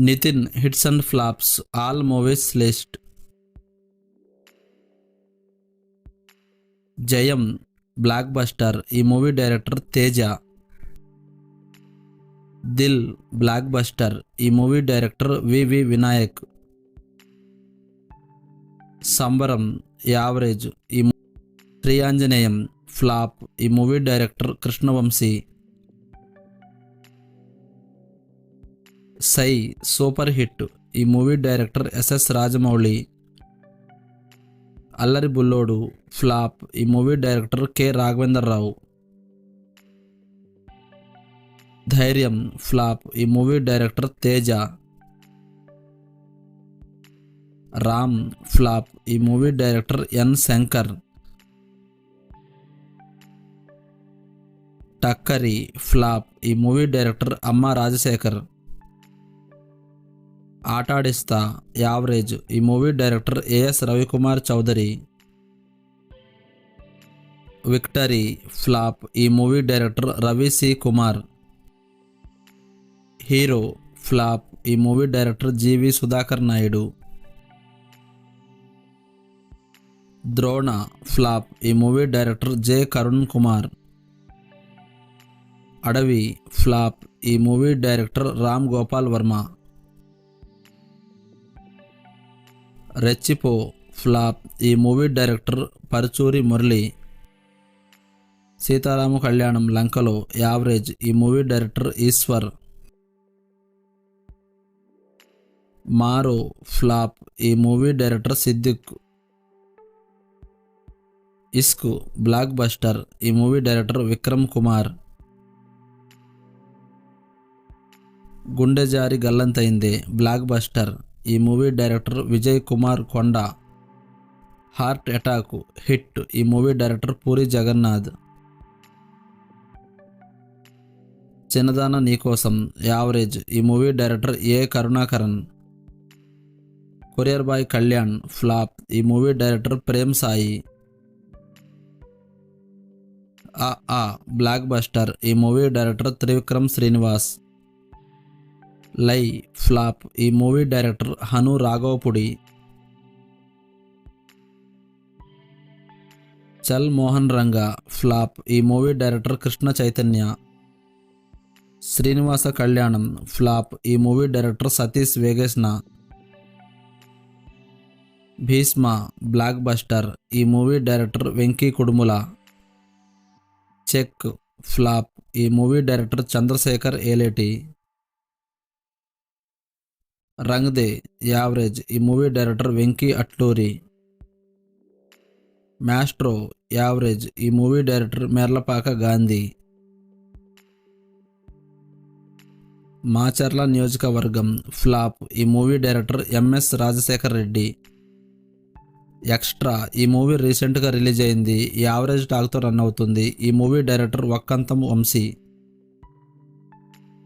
Nitin hits and flops all movies list. Jayam blockbuster, ఈ movie director Teja. Dil blockbuster, ఈ movie director VV Vinayak. Sambaram average, ఈ Sri Anjaneyam flop, ఈ movie director Krishna Vamsi. Sye super hit, ఈ movie director SS Rajamouli. Allari Bullodu flop, ఈ movie director K Raghavendra Rao. Dhairyam flop, ఈ movie director Teja. Ram flop, ఈ movie director N Shankar. Takkari flop, ఈ movie director Amma Rajasekhar. Aatadistha average, ఈ movie director AS Ravi Kumar Chowdary. Victory flop, ఈ movie director Ravi C Kumar. Hero flop, ఈ movie director GV Sudhakar Naidu. Drona flop, ఈ movie director J Karun Kumar. Adavi flop, ఈ movie director Ram Gopal Varma. Rechipo flop, ఈ మూవీ డైరెక్టర్ పరుచూరి మురళి. సీతారామ కళ్యాణం లంకలో యావరేజ్, ఈ movie director Eswar. Maaro flop, ఈ movie director Siddique. Ishq blockbuster, ఈ movie director Vikram Kumar. Gunde Jaari గల్లంతైందే block buster, ఈ movie director Vijay Kumar Konda. Heart attack hit, ఈ movie director Puri Jagannadh. Chinnadana Neekosam average, ఈ movie director A Karunakaran. Courier boy Kalyan flop, ఈ movie director Prem Sai. Blockbuster, ఈ movie director Trivikram Srinivas. Lie flop, ఈ movie director Hanu Raghavapudi. Chal Mohan Ranga flop, ఈ movie director Krishna Chaitanya. Srinivasa Kalyanam flop, ఈ movie director Satish Vegesna. Bheeshma blockbuster, ఈ movie director Venky Kudumula. Check flop, ఈ movie director Chandrasekhar Yeleti. Rang De average, ఈ movie director Venky Atluri. Maestro average, ఈ movie director Merlapaka Gandhi. Macherla Niyojakavargam flop, ఈ movie director MS Rajasekhar Reddy. Extra, ఈ movie రీసెంట్గా రిలీజ్ అయింది, యావరేజ్ టాక్తో రన్ అవుతుంది, ఈ మూవీ డైరెక్టర్ వక్కంతం వంశీ.